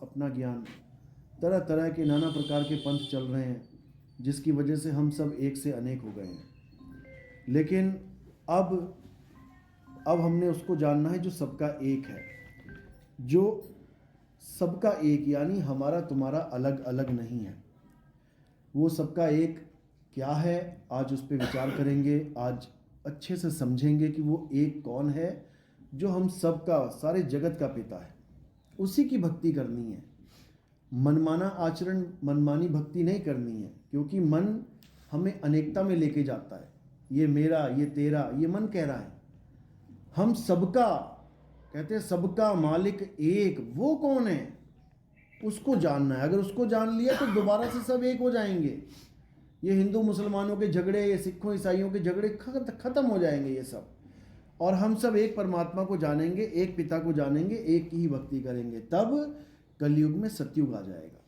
अपना ज्ञान, तरह तरह के नाना प्रकार के पंथ चल रहे हैं, जिसकी वजह से हम सब एक से अनेक हो गए हैं। लेकिन अब हमने उसको जानना है जो सबका एक है, जो सबका एक यानी हमारा तुम्हारा अलग अलग नहीं है। वो सबका एक क्या है, आज उस पर विचार करेंगे। आज अच्छे से समझेंगे कि वो एक कौन है जो हम सबका, सारे जगत का पिता है। उसी की भक्ति करनी है। मनमाना आचरण, मनमानी भक्ति नहीं करनी है, क्योंकि मन हमें अनेकता में लेके जाता है। ये मेरा, ये तेरा, ये मन कह रहा है। हम सबका, कहते हैं सबका मालिक एक, वो कौन है उसको जानना है। अगर उसको जान लिया तो दोबारा से सब एक हो जाएंगे। ये हिंदू मुसलमानों के झगड़े, ये सिखों ईसाइयों के झगड़े खत्म हो जाएंगे ये सब, और हम सब एक परमात्मा को जानेंगे, एक पिता को जानेंगे, एक की ही भक्ति करेंगे। तब कलयुग में सतयुग आ जाएगा।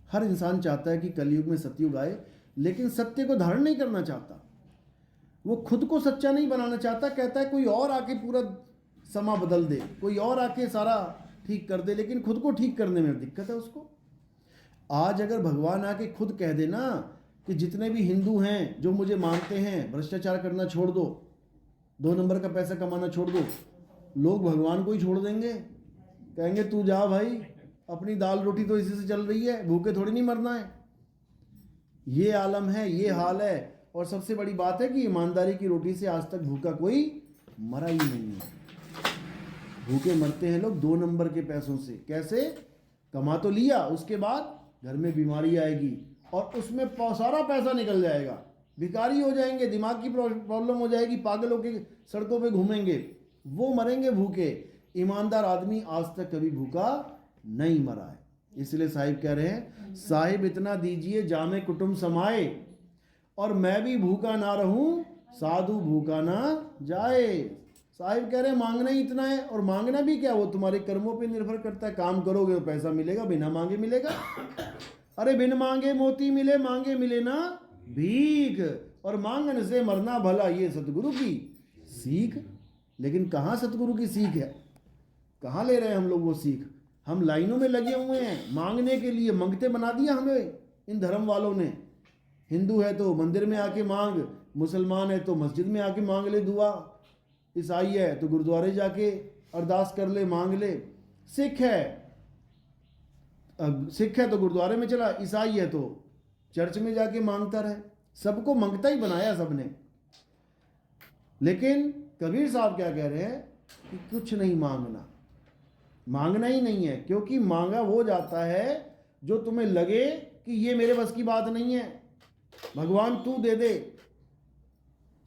हर इंसान चाहता है कि कलयुग में सतयुग आए, लेकिन सत्य को धारण नहीं करना चाहता। वो खुद को सच्चा नहीं बनाना चाहता। कहता है कोई और आके पूरा समा बदल दे, कोई और आके सारा ठीक कर दे, लेकिन खुद को ठीक करने में दिक्कत है उसको। आज अगर भगवान आके खुद कह देना कि जितने भी हिंदू हैं जो मुझे मानते हैं, भ्रष्टाचार करना छोड़ दो, 2 नंबर का पैसा कमाना छोड़ दो, लोग भगवान को ही छोड़ देंगे। कहेंगे तू जा भाई, अपनी दाल रोटी तो इसी से चल रही है, भूखे थोड़ी नहीं मरना है। ये आलम है, ये हाल है। और सबसे बड़ी बात है कि ईमानदारी की रोटी से आज तक भूखा कोई मरा ही नहीं है। भूखे मरते हैं लोग 2 नंबर के पैसों से। कैसे? कमा तो लिया, उसके बाद घर में बीमारी आएगी और उसमें सारा पैसा निकल जाएगा, भिखारी हो जाएंगे, दिमाग की प्रॉब्लम हो जाएगी, पागल होकर सड़कों पे घूमेंगे, वो मरेंगे भूखे। ईमानदार आदमी आज तक कभी भूखा नहीं मरा है। इसलिए साहिब कह रहे हैं, साहिब इतना दीजिए जामे कुटुंब समाए, और मैं भी भूखा ना रहूं, साधु भूखा ना जाए। साहिब कह रहे हैं मांगना ही इतना है, और मांगना भी क्या, वो तुम्हारे कर्मों पे निर्भर करता है। काम करोगे तो पैसा मिलेगा, बिना मांगे मिलेगा। अरे बिन मांगे मोती मिले, मांगे मिले ना भीख, और मांगन से मरना भला, ये सतगुरु की सीख। लेकिन कहाँ सतगुरु की सीख है? कहाँ ले रहे हैं हम लोग वो सीख? हम लाइनों में लगे हुए हैं मांगने के लिए। मंगते बना दिया हमें इन धर्म वालों ने। हिंदू है तो मंदिर में आके मांग, मुसलमान है तो मस्जिद में आके मांग ले दुआ, ईसाई है तो गुरुद्वारे जाके अरदास कर ले, मांग ले, सिख है तो गुरुद्वारे में चला, ईसाई है तो चर्च में जाके मांगता रहे। सबको मंगता ही बनाया सबने। लेकिन कबीर साहब क्या कह रहे हैं कि कुछ नहीं मांगना, मांगना ही नहीं है। क्योंकि मांगा वो जाता है जो तुम्हें लगे कि ये मेरे बस की बात नहीं है, भगवान तू दे दे।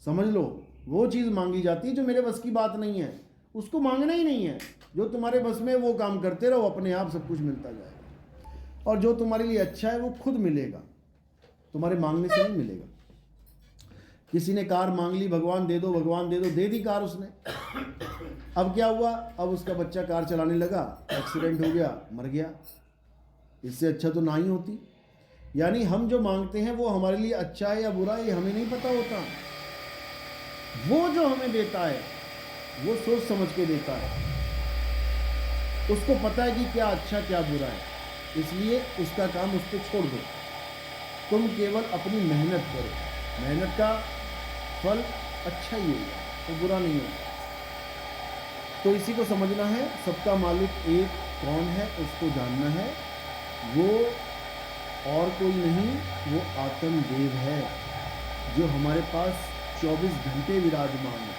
समझ लो, वो चीज़ मांगी जाती है जो मेरे बस की बात नहीं है, उसको मांगना ही नहीं है। जो तुम्हारे बस में वो काम करते रहो, अपने आप सब कुछ मिलता जाएगा। और जो तुम्हारे लिए अच्छा है वो खुद मिलेगा, तुम्हारे मांगने से नहीं मिलेगा। किसी ने कार मांग ली, भगवान दे दो, भगवान दे दो, दे दी कार उसने। अब क्या हुआ? अब उसका बच्चा कार चलाने लगा, एक्सीडेंट हो गया, मर गया। इससे अच्छा तो ना ही होती। यानी हम जो मांगते हैं वो हमारे लिए अच्छा है या बुरा है, ये हमें नहीं पता होता। वो जो हमें देता है वो सोच समझ के देता है, उसको पता है कि क्या अच्छा क्या बुरा है, इसलिए उसका काम उस पर छोड़ दो। तुम केवल अपनी मेहनत करो, मेहनत का फल अच्छा ही होगा, तो बुरा नहीं होगा। तो इसी को समझना है, सबका मालिक एक कौन है उसको जानना है। वो और कोई नहीं, वो आत्मदेव है जो हमारे पास 24 घंटे विराजमान है।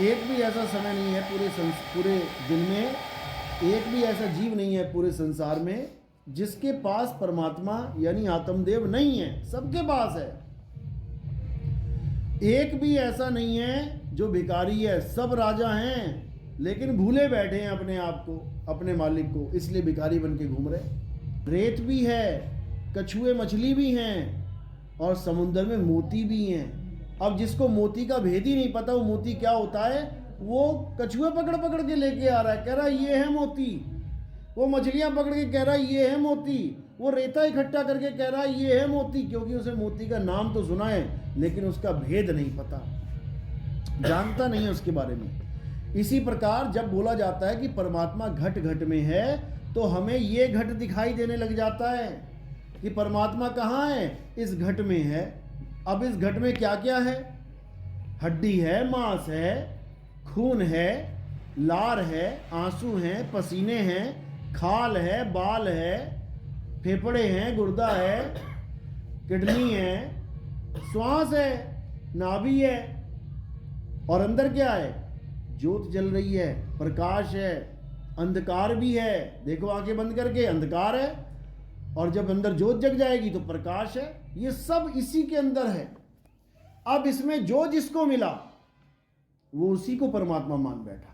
एक भी ऐसा समय नहीं है पूरे दिन में, एक भी ऐसा जीव नहीं है पूरे संसार में जिसके पास परमात्मा यानी आत्मदेव नहीं है। सबके पास है। एक भी ऐसा नहीं है जो भिखारी है। सब राजा हैं लेकिन भूले बैठे हैं अपने आप को, अपने मालिक को, इसलिए भिखारी बन के घूम रहे। रेत भी है, कछुए मछली भी हैं, और समुद्र में मोती भी हैं। अब जिसको मोती का भेद ही नहीं पता, वो मोती क्या होता है, वो कछुए पकड़ पकड़ के लेके आ रहा है, कह रहा है ये है मोती। वो मछलियां पकड़ के कह रहा है ये है मोती। वो रेता इकट्ठा करके कह रहा है ये है मोती, क्योंकि उसे मोती का नाम तो सुना है लेकिन उसका भेद नहीं पता, जानता नहीं है उसके बारे में। इसी प्रकार जब बोला जाता है कि परमात्मा घट घट में है, तो हमें ये घट दिखाई देने लग जाता है कि परमात्मा कहाँ है, इस घट में है। अब इस घट में क्या क्या है? हड्डी है, मांस है, खून है, लार है, आंसू हैं, पसीने हैं, खाल है, बाल है, फेफड़े हैं, गुर्दा है, किडनी है, श्वास है, नाभि है, और अंदर क्या है? ज्योत जल रही है, प्रकाश है, अंधकार भी है। देखो आंखें बंद करके, अंधकार है, और जब अंदर ज्योत जग जाएगी तो प्रकाश है। ये सब इसी के अंदर है। अब इसमें जो जिसको मिला वो उसी को परमात्मा मान बैठा।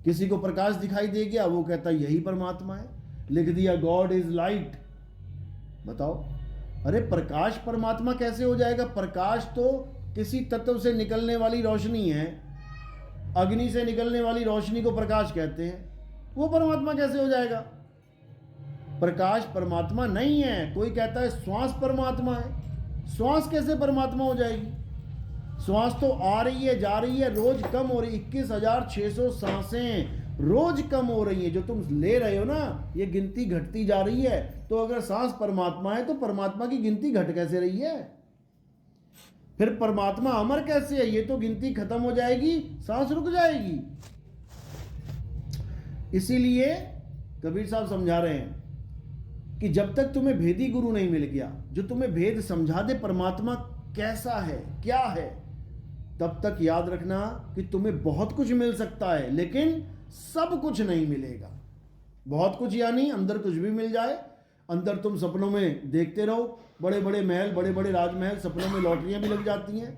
किसी को प्रकाश दिखाई दे गया, वो कहता यही परमात्मा है, लिख दिया गॉड इज लाइट। बताओ, अरे प्रकाश परमात्मा कैसे हो जाएगा? प्रकाश तो किसी तत्व से निकलने वाली रोशनी है। अग्नि से निकलने वाली रोशनी को प्रकाश कहते हैं, वो परमात्मा कैसे हो जाएगा? प्रकाश परमात्मा नहीं है। कोई कहता है श्वास परमात्मा है, श्वास कैसे परमात्मा हो जाएगी? श्वास तो आ रही है, जा रही है, रोज कम हो रही। 21,600 सांसें रोज कम हो रही है। जो तुम ले रहे हो ना, ये गिनती घटती जा रही है। तो अगर सांस परमात्मा है तो परमात्मा की गिनती घट कैसे रही है? फिर परमात्मा अमर कैसे है? ये तो गिनती खत्म हो जाएगी, सांस रुक जाएगी। इसीलिए कबीर साहब समझा रहे हैं कि जब तक तुम्हें भेदी गुरु नहीं मिल गया, जो तुम्हें भेद समझा दे परमात्मा कैसा है, क्या है, तब तक याद रखना कि तुम्हें बहुत कुछ मिल सकता है, लेकिन सब कुछ नहीं मिलेगा। बहुत कुछ यानी अंदर कुछ भी मिल जाए। अंदर तुम सपनों में देखते रहो बड़े बड़े महल, बड़े बड़े राजमहल, सपनों में लॉटरियां भी लग जाती हैं,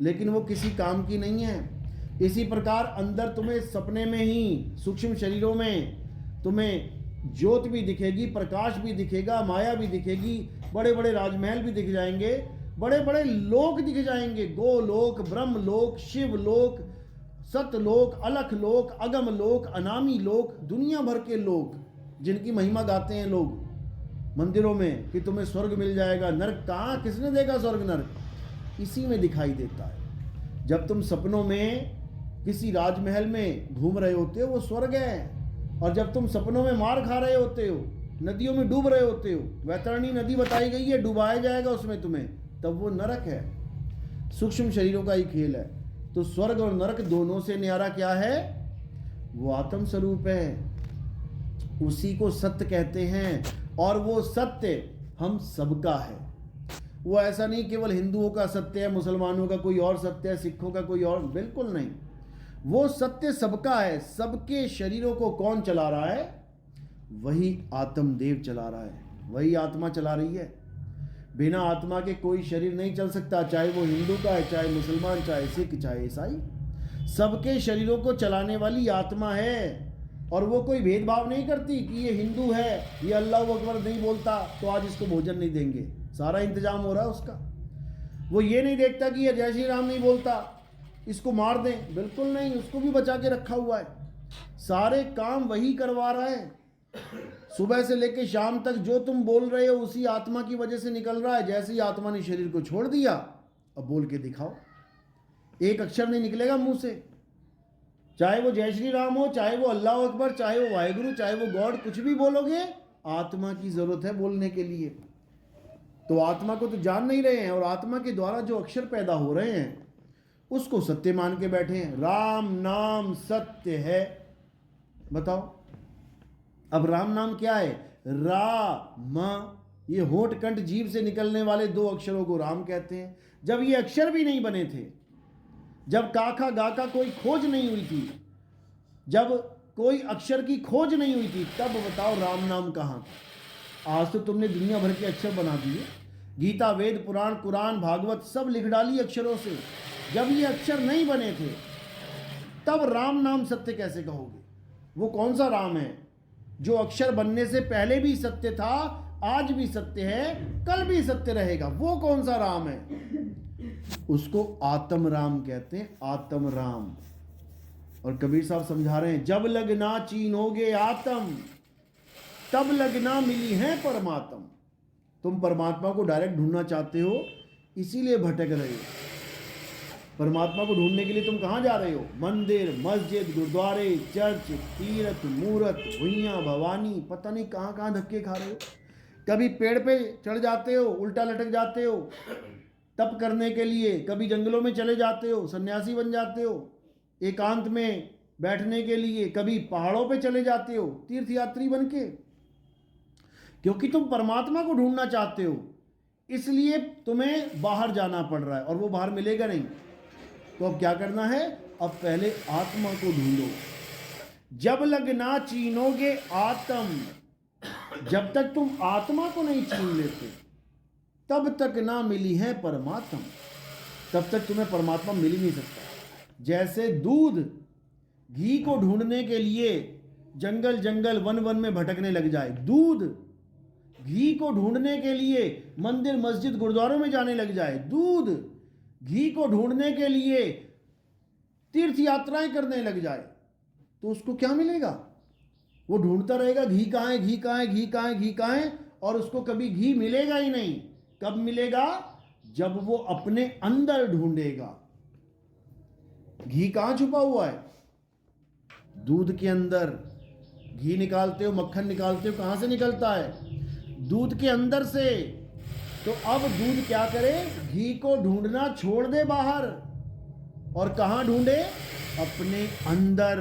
लेकिन वो किसी काम की नहीं है। इसी प्रकार अंदर तुम्हें सपने में ही, सूक्ष्म शरीरों में तुम्हें ज्योत भी दिखेगी, प्रकाश भी दिखेगा, माया भी दिखेगी, बड़े बड़े राजमहल भी दिख जाएंगे, बड़े बड़े लोक दिख जाएंगे, गोलोक, ब्रह्मलोक, शिवलोक, सतलोक, अलख लोक, अगम लोक, अनामी लोक, दुनिया भर के लोक जिनकी महिमा गाते हैं लोग मंदिरों में कि तुम्हें स्वर्ग मिल जाएगा। नर्क कहाँ? किसने देखा स्वर्ग नर्क? इसी में दिखाई देता है। जब तुम सपनों में किसी राजमहल में घूम रहे होते हो, वो स्वर्ग है। और जब तुम सपनों में मार खा रहे होते हो, नदियों में डूब रहे होते हो, वैतरणी नदी बताई गई है, डुबाया जाएगा उसमें तुम्हें, तब वो नरक है। सूक्ष्म शरीरों का ही खेल है। तो स्वर्ग और नरक दोनों से न्यारा क्या है? वो आत्म स्वरूप है, उसी को सत्य कहते हैं। और वो सत्य हम सबका है। वो ऐसा नहीं केवल हिंदुओं का सत्य है, मुसलमानों का कोई और सत्य है, सिखों का कोई और, बिल्कुल नहीं। वो सत्य सबका है। सबके शरीरों को कौन चला रहा है? वही आत्मदेव चला रहा है, वही आत्मा चला रही है। बिना आत्मा के कोई शरीर नहीं चल सकता, चाहे वो हिंदू का है, चाहे मुसलमान, चाहे सिख, चाहे ईसाई। सबके शरीरों को चलाने वाली आत्मा है। और वो कोई भेदभाव नहीं करती कि ये हिंदू है, ये अल्लाह अकबर नहीं बोलता तो आज इसको भोजन नहीं देंगे, सारा इंतजाम हो रहा है उसका। वो ये नहीं देखता कि ये जय श्री राम नहीं बोलता, इसको मार दें, बिल्कुल नहीं, उसको भी बचा के रखा हुआ है। सारे काम वही करवा रहा है। सुबह से लेकर शाम तक जो तुम बोल रहे हो उसी आत्मा की वजह से निकल रहा है। जैसे ही आत्मा ने शरीर को छोड़ दिया, अब बोल के दिखाओ, एक अक्षर नहीं निकलेगा मुंह से। चाहे वो जय श्री राम हो, चाहे वो अल्लाह अकबर, चाहे वो वाहिगुरु, चाहे वो गॉड, कुछ भी बोलोगे, आत्मा की जरूरत है बोलने के लिए। तो आत्मा को तो जान नहीं रहे हैं, और आत्मा के द्वारा जो अक्षर पैदा हो रहे हैं उसको सत्य मान के बैठे हैं। राम नाम सत्य है। बताओ, अब राम नाम क्या है? रा मा, ये होठ कंठ जीभ से निकलने वाले दो अक्षरों को राम कहते हैं। जब ये अक्षर भी नहीं बने थे, जब काका गाका कोई खोज नहीं हुई थी, जब कोई अक्षर की खोज नहीं हुई थी, तब बताओ राम नाम कहाँ था? आज तो तुमने दुनिया भर के अक्षर बना दिए। गीता, वेद, पुराण, कुरान, भागवत सब लिख डाली अक्षरों से। जब ये अक्षर नहीं बने थे, तब राम नाम सत्य कैसे कहोगे? वो कौन सा राम है जो अक्षर बनने से पहले भी सत्य था, आज भी सत्य है, कल भी सत्य रहेगा? वो कौन सा राम है? उसको आत्म राम कहते हैं, आत्म राम। और कबीर साहब समझा रहे हैं, जब लगना चीनोगे आत्म, तब लगना मिली है परमात्म। तुम परमात्मा को डायरेक्ट ढूंढना चाहते हो, इसीलिए भटक रहे हो। परमात्मा को ढूंढने के लिए तुम कहाँ जा रहे हो? मंदिर, मस्जिद, गुरुद्वारे, चर्च, तीर्थ, मूर्त, भुइयाँ, भवानी, पता नहीं कहाँ कहाँ धक्के खा रहे हो। कभी पेड़ पे चढ़ जाते हो, उल्टा लटक जाते हो तप करने के लिए, कभी जंगलों में चले जाते हो, सन्यासी बन जाते हो एकांत में बैठने के लिए, कभी पहाड़ों पे चले जाते हो तीर्थयात्री बन के, क्योंकि तुम परमात्मा को ढूंढना चाहते हो, इसलिए तुम्हें बाहर जाना पड़ रहा है और वो बाहर मिलेगा नहीं। तो अब क्या करना है? अब पहले आत्मा को ढूंढो। जब लगना चीनोगे आत्म, जब तक तुम आत्मा को नहीं छीन लेते तब तक ना मिली है परमात्मा, तब तक तुम्हें परमात्मा मिल ही नहीं सकता। जैसे दूध घी को ढूंढने के लिए जंगल जंगल वन वन में भटकने लग जाए, दूध घी को ढूंढने के लिए मंदिर मस्जिद गुरुद्वारों में जाने लग जाए, दूध घी को ढूंढने के लिए तीर्थ यात्राएं करने लग जाए, तो उसको क्या मिलेगा? वो ढूंढता रहेगा घी कहाँ है, घी कहाँ है, घी कहाँ है, घी कहाँ है, और उसको कभी घी मिलेगा ही नहीं। कब मिलेगा? जब वो अपने अंदर ढूंढेगा। घी कहाँ छुपा हुआ है? दूध के अंदर। घी निकालते हो, मक्खन निकालते हो, कहाँ से निकलता है? दूध के अंदर से। तो अब दूध क्या करे? घी को ढूंढना छोड़ दे बाहर, और कहाँ ढूंढे? अपने अंदर।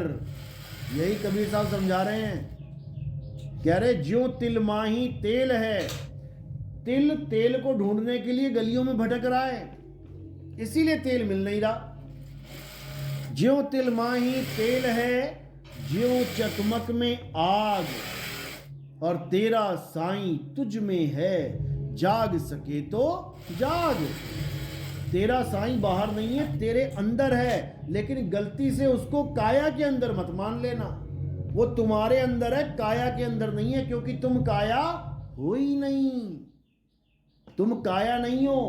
यही कबीर साहब समझा रहे हैं, कह रहे ज्यों तिल माही तेल है, तिल तेल को ढूंढने के लिए गलियों में भटक रहा है, इसीलिए तेल मिल नहीं रहा। ज्यों तिल माही तेल है, ज्यों चकमक में आग, और तेरा साईं तुझ में है, जाग सके तो जाग। तेरा साईं बाहर नहीं है, तेरे अंदर है, लेकिन गलती से उसको काया के अंदर मत मान लेना। वो तुम्हारे अंदर है, काया के अंदर नहीं है, क्योंकि तुम काया हो ही नहीं। तुम काया नहीं हो।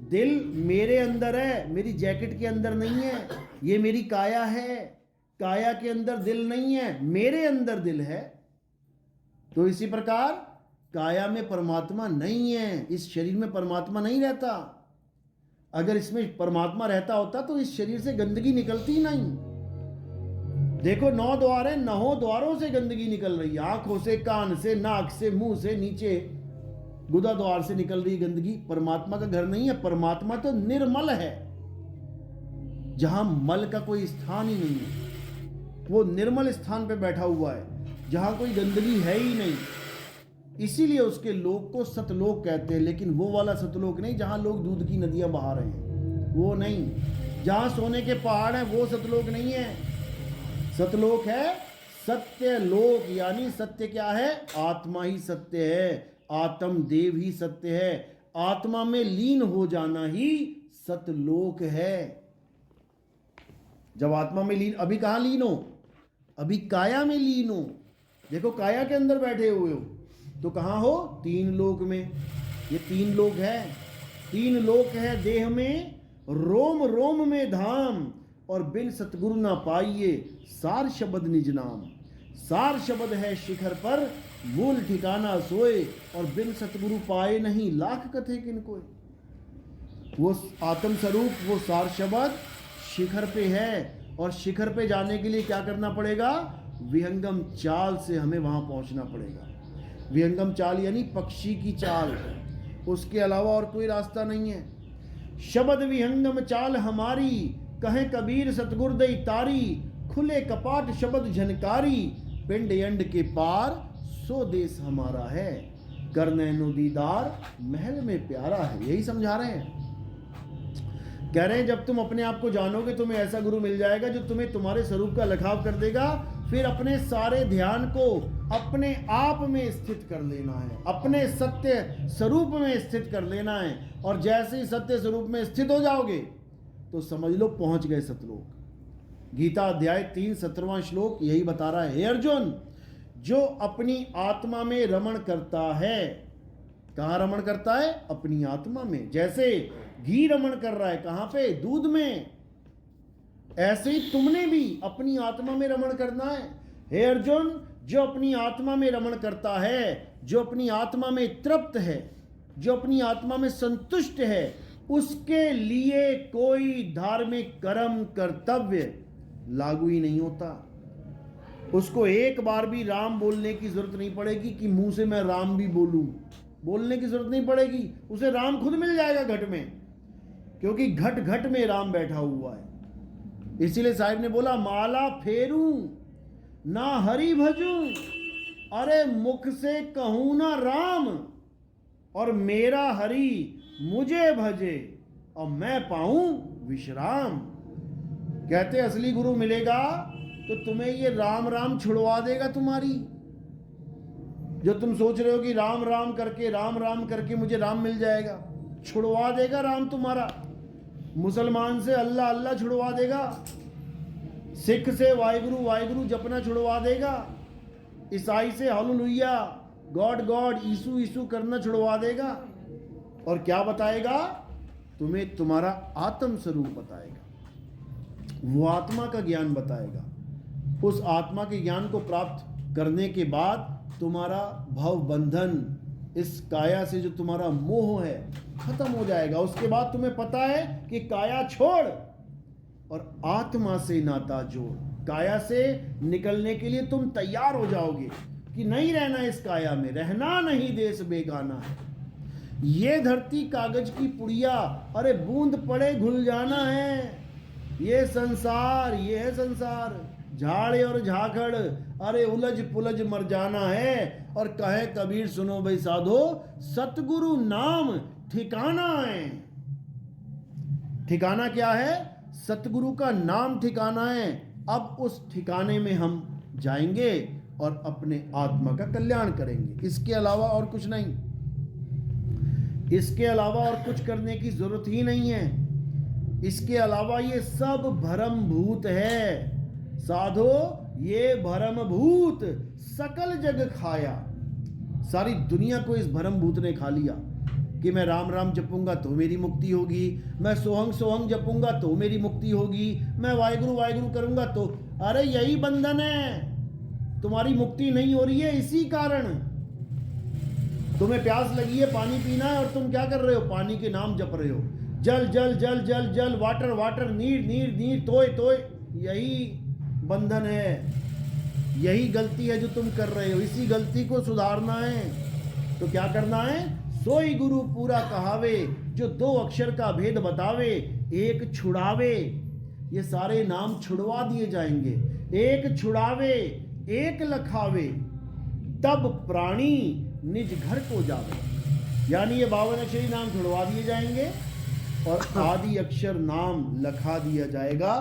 दिल मेरे अंदर है, मेरी जैकेट के अंदर नहीं है, ये मेरी काया है। काया के अंदर दिल नहीं है, मेरे अंदर दिल है। तो इसी प्रकार काया में परमात्मा नहीं है, इस शरीर में परमात्मा नहीं रहता। अगर इसमें परमात्मा रहता होता तो इस शरीर से गंदगी निकलती नहीं। देखो 9 द्वार है, 9 द्वारों से गंदगी निकल रही है, आंखों से, कान से, नाक से, मुंह से, नीचे गुदा द्वार से निकल रही गंदगी। परमात्मा का घर नहीं है। परमात्मा तो निर्मल है, जहां मल का कोई स्थान ही नहीं है। वो निर्मल स्थान पे बैठा हुआ है, जहां कोई गंदगी है ही नहीं। इसीलिए उसके लोक को सतलोक कहते हैं, लेकिन वो वाला सतलोक नहीं जहां लोग दूध की नदियां बहा रहे हैं, वो नहीं। जहां सोने के पहाड़ हैं वो सतलोक नहीं है। सतलोक है सत्य लोक, यानी सत्य क्या है? आत्मा ही सत्य है, आत्म देव ही सत्य है, आत्मा में लीन हो जाना ही सतलोक है। जब आत्मा में लीन, अभी कहां लीन हो? अभी काया में लीन हो। देखो काया के अंदर बैठे हुए हो, तो कहां हो? 3 लोक में। ये 3 लोक है। 3 लोक है देह में, रोम रोम में धाम, और बिन सतगुरु ना पाइए सार शब्द निज नाम। सार शब्द है शिखर पर, मूल ठिकाना सोए, और बिन सतगुरु पाए नहीं लाख कथे किनको। वो आत्म स्वरूप, वो सार शब्द शिखर पे है, और शिखर पे जाने के लिए क्या करना पड़ेगा? विहंगम चाल से हमें वहां पहुंचना पड़ेगा। विहंगम चाल यानी पक्षी की चाल, उसके अलावा और कोई रास्ता नहीं है। शब्द विहंगम चाल हमारी, कहे कबीर सतगुर दई तारी, खुले कपाट शब्द झनकारी, पिंड यंड के पार सो देश हमारा है, कर नैनो दीदार महल में प्यारा है। यही समझा रहे हैं। कह रहे हैं जब तुम अपने आप को जानोगे, तुम्हें ऐसा गुरु मिल जाएगा जो तुम्हें तुम्हारे स्वरूप का लखाव कर देगा। फिर अपने सारे ध्यान को अपने आप में स्थित कर लेना है, अपने सत्य स्वरूप में स्थित कर लेना है। और जैसे ही सत्य स्वरूप में स्थित हो जाओगे तो समझ लो पहुंच गए सतलोक। गीता अध्याय 3 17वां श्लोक यही बता रहा है। हे अर्जुन, जो अपनी आत्मा में रमण करता है, कहाँ रमण करता है? अपनी आत्मा में। जैसे घी रमण कर रहा है कहाँ पे? दूध में। ऐसे ही तुमने भी अपनी आत्मा में रमण करना है। हे अर्जुन, जो अपनी आत्मा में रमण करता है, जो अपनी आत्मा में तृप्त है, जो अपनी आत्मा में संतुष्ट है, उसके लिए कोई धार्मिक कर्म कर्तव्य लागू ही नहीं होता। उसको एक बार भी राम बोलने की जरूरत नहीं पड़ेगी कि मुंह से मैं राम भी बोलूं, बोलने की जरूरत नहीं पड़ेगी। उसे राम खुद मिल जाएगा घट में, क्योंकि घट घट में राम बैठा हुआ है। इसीलिए साहिब ने बोला माला फेरूं ना हरि भजूं, अरे मुख से कहूं ना राम और मेरा हरि मुझे भजे और मैं पाऊं विश्राम। कहते असली गुरु मिलेगा तो तुम्हें ये राम राम छुड़वा देगा तुम्हारी। जो तुम सोच रहे हो कि राम राम करके मुझे राम मिल जाएगा, छुड़वा देगा राम तुम्हारा। मुसलमान से अल्लाह अल्लाह छुड़वा देगा, सिख से वाहिगुरु वाहिगुरु जपना छुड़वा देगा, ईसाई से हालेलुया गॉड गॉड ईसु ईसु करना छुड़वा देगा। और क्या बताएगा तुम्हें? तुम्हारा आत्म स्वरूप बताएगा, वो आत्मा का ज्ञान बताएगा। उस आत्मा के ज्ञान को प्राप्त करने के बाद तुम्हारा भव बंधन, इस काया से जो तुम्हारा मोह है, खत्म हो जाएगा। उसके बाद तुम्हें पता है कि काया छोड़ और आत्मा से नाता जोड़। काया से निकलने के लिए तुम तैयार हो जाओगे कि नहीं रहना इस काया में, रहना नहीं देश बेगाना है। ये धरती कागज की पुड़िया, अरे बूंद पड़े घुल जाना है। ये संसार, ये है संसार, झाड़ और झाखड़, अरे उलझ पुलझ मर जाना है। और कहे कबीर सुनो भाई साधो, सतगुरु नाम ठिकाना है। ठिकाना क्या है? सतगुरु का नाम ठिकाना है। अब उस ठिकाने में हम जाएंगे और अपने आत्मा का कल्याण करेंगे। इसके अलावा और कुछ नहीं, इसके अलावा और कुछ करने की जरूरत ही नहीं है। इसके अलावा ये सब भ्रम भूत है साधो, ये भ्रम भूत सकल जग खाया। सारी दुनिया को इस भ्रम भूत ने खा लिया कि मैं राम राम जपूंगा तो मेरी मुक्ति होगी, मैं सोहंग सोहंग जपूंगा तो मेरी मुक्ति होगी, मैं वाहिगुरु वाहिगुरु करूंगा तो। अरे यही बंधन है, तुम्हारी मुक्ति नहीं हो रही है इसी कारण। तुम्हें प्यास लगी है, पानी पीना है, और तुम क्या कर रहे हो? पानी के नाम जप रहे हो। जल जल जल जल जल, वाटर वाटर, नीर नीर नीर, तोय तोय। यही बंधन है, यही गलती है जो तुम कर रहे हो। इसी गलती को सुधारना है तो क्या करना है? सोई गुरु पूरा कहावे, जो दो अक्षर का भेद बतावे, एक छुड़ावे। ये सारे नाम छुड़वा दिए जाएंगे। एक छुड़ावे एक लखावे, तब प्राणी निज घर को जावे। यानी ये 52 अक्षरी नाम छुड़वा दिए जाएंगे और आदि अक्षर नाम लखा दिया जाएगा,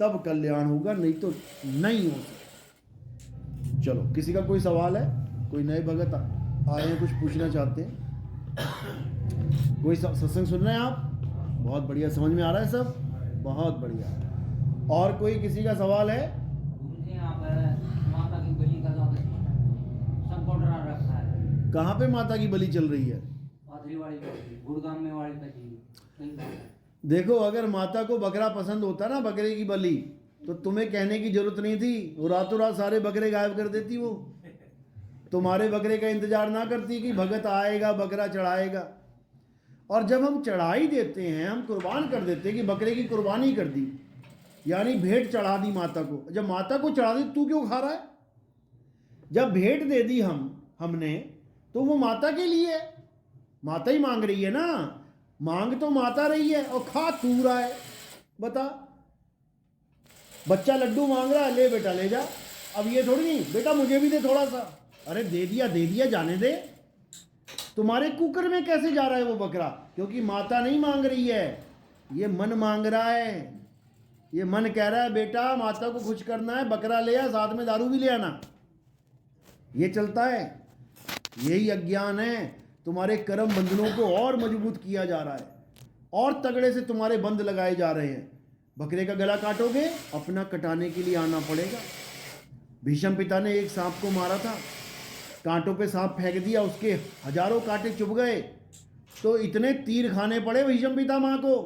तब कल्याण होगा, नहीं तो नहीं हो सकता। चलो, किसी का कोई सवाल है? कोई नए भगत आए हैं, कुछ पूछना चाहते हैं? कोई सत्संग सुन रहे हैं आप? बहुत बढ़िया, समझ में आ रहा है सब? बहुत बढ़िया। और कोई किसी का सवाल है? माता की बलि का संकट रखा है। कहाँ पे माता की बलि चल रही है? गुड़गांव में वाली का। देखो, अगर माता को बकरा पसंद होता ना, बकरे की बलि, तो तुम्हें कहने की जरूरत नहीं थी, वो रातों रात सारे बकरे गायब कर देती। वो तुम्हारे बकरे का इंतजार ना करती कि भगत आएगा बकरा चढ़ाएगा। और जब हम चढ़ाई देते हैं, हम कुर्बान कर देते हैं कि बकरे की कुर्बानी कर दी, यानी भेंट चढ़ा दी माता को। जब माता को चढ़ा दी, तू क्यों खा रहा है? जब भेंट दे दी हमने, तो वो माता के लिए, माता ही मांग रही है ना, मांग तो माता रही है और खा तू रहा है। बता, बच्चा लड्डू मांग रहा है, ले बेटा ले जा। अब ये थोड़ी नहीं बेटा मुझे भी दे थोड़ा सा, अरे दे दिया जाने दे। तुम्हारे कुकर में कैसे जा रहा है वो बकरा? क्योंकि माता नहीं मांग रही है, ये मन मांग रहा है। ये मन कह रहा है बेटा माता को खुश करना है, बकरा ले आ, साथ में दारू भी ले आना। ये चलता है, यही अज्ञान है। तुम्हारे कर्म बंधनों को और मजबूत किया जा रहा है, और तगड़े से तुम्हारे बंध लगाए जा रहे हैं। बकरे का गला काटोगे, अपना कटाने के लिए आना पड़ेगा। भीष्म पिता ने एक सांप को मारा था, कांटों पे सांप फेंक दिया, उसके हजारों कांटे चुभ गए, तो इतने तीर खाने पड़े भीष्म पिता माँ को।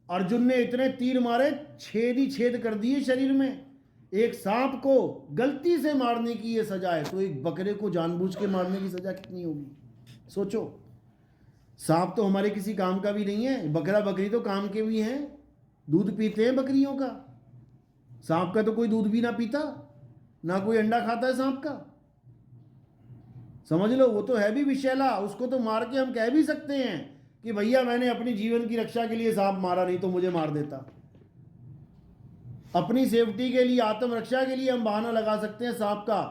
अर्जुन ने इतने तीर मारे, छेद ही छेद कर दिए शरीर में। एक सांप को गलती से मारने की ये सजा है, तो एक बकरे को जानबूझ के मारने की सजा कितनी होगी? सोचो। सांप तो हमारे किसी काम का भी नहीं है, बकरा बकरी तो काम के भी हैं, दूध पीते हैं बकरियों का। सांप का तो कोई दूध भी ना पीता, ना कोई अंडा खाता है सांप का। समझ लो, वो तो है भी विषैला, उसको तो मार के हम कह भी सकते हैं कि भैया मैंने अपनी जीवन की रक्षा के लिए सांप मारा, नहीं तो मुझे मार देता। अपनी सेफ्टी के लिए, आत्मरक्षा के लिए हम बहाना लगा सकते हैं सांप का।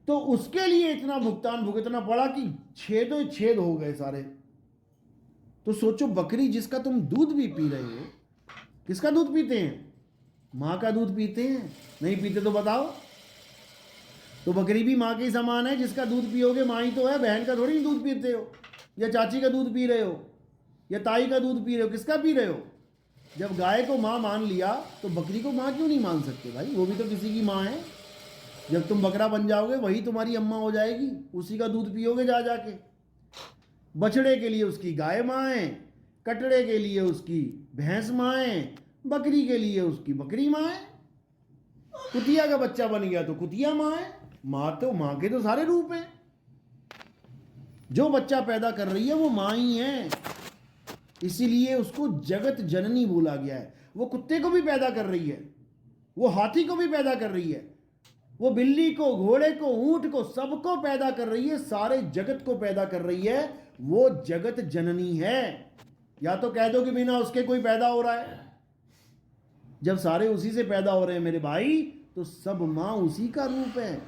तो उसके लिए इतना भुगतान भुगतना पड़ा कि छेदों छेद हो गए सारे। तो सोचो, बकरी जिसका तुम दूध भी पी रहे हो, किसका दूध पीते हैं? माँ का दूध पीते हैं। नहीं पीते तो बताओ। तो बकरी भी माँ के ही समान है, जिसका दूध पियोगे माँ ही तो है, बहन का थोड़ी दूध पीते हो, या चाची का दूध पी रहे हो, या ताई का दूध पी रहे हो, किसका पी रहे हो? जब गाय को माँ मान लिया तो बकरी को माँ क्यों नहीं मान सकते भाई? वो भी तो किसी की माँ है। जब तुम बकरा बन जाओगे वही तुम्हारी अम्मा हो जाएगी, उसी का दूध पियोगे जा जाके। बछड़े के लिए उसकी गाय माँ है, कटड़े के लिए उसकी भैंस माँ है, बकरी के लिए उसकी बकरी माँ है। कुतिया का बच्चा बन गया तो कुतिया माँ है। माँ के तो सारे रूप हैं। जो बच्चा पैदा कर रही है वो माँ ही है, इसीलिए उसको जगत जननी बोला गया है। वो कुत्ते को भी पैदा कर रही है, वो हाथी को भी पैदा कर रही है, वो बिल्ली को, घोड़े को, ऊंट को, सबको पैदा कर रही है, सारे जगत को पैदा कर रही है। वो जगत जननी है। या तो कह दो कि बिना उसके कोई पैदा हो रहा है। जब सारे उसी से पैदा हो रहे हैं मेरे भाई, तो सब माँ उसी का रूप है।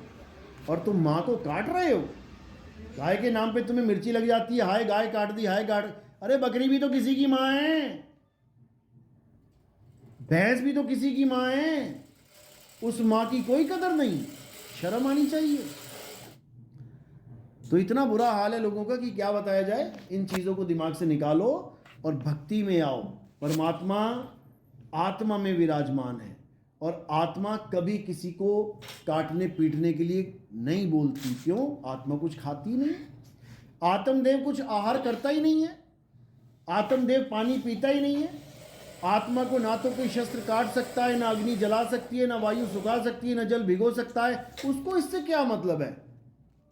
और तुम माँ को काट रहे हो। गाय के नाम पे तुम्हें मिर्ची लग जाती है, हाय गाय काट दी, हाय गाय। अरे बकरी भी तो किसी की माँ है, भैंस भी तो किसी की माँ है। उस माँ की कोई कदर नहीं, शर्म आनी चाहिए। तो इतना बुरा हाल है लोगों का कि क्या बताया जाए। इन चीज़ों को दिमाग से निकालो और भक्ति में आओ। परमात्मा आत्मा में विराजमान है, और आत्मा कभी किसी को काटने पीटने के लिए नहीं बोलती। क्यों? आत्मा कुछ खाती नहीं, आत्मदेव कुछ आहार करता ही नहीं है, आत्मदेव पानी पीता ही नहीं है। आत्मा को ना तो कोई शस्त्र काट सकता है, ना अग्नि जला सकती है, ना वायु सुखा सकती है, ना जल भिगो सकता है। उसको इससे क्या मतलब है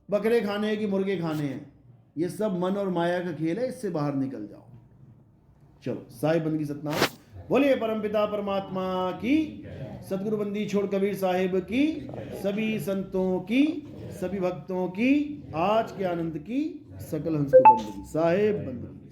बकरे खाने हैं कि मुर्गे खाने हैं? ये सब मन और माया का खेल है, इससे बाहर निकल जाओ। चलो, साहिब बंदगी सतनाम। बोलिए परमपिता परमात्मा की, सदगुरु बंदी छोड़ कबीर साहिब की, सभी संतों की, सभी भक्तों की, आज के आनंद की, सकल हंस को बंदगी। साहिब बंदगी।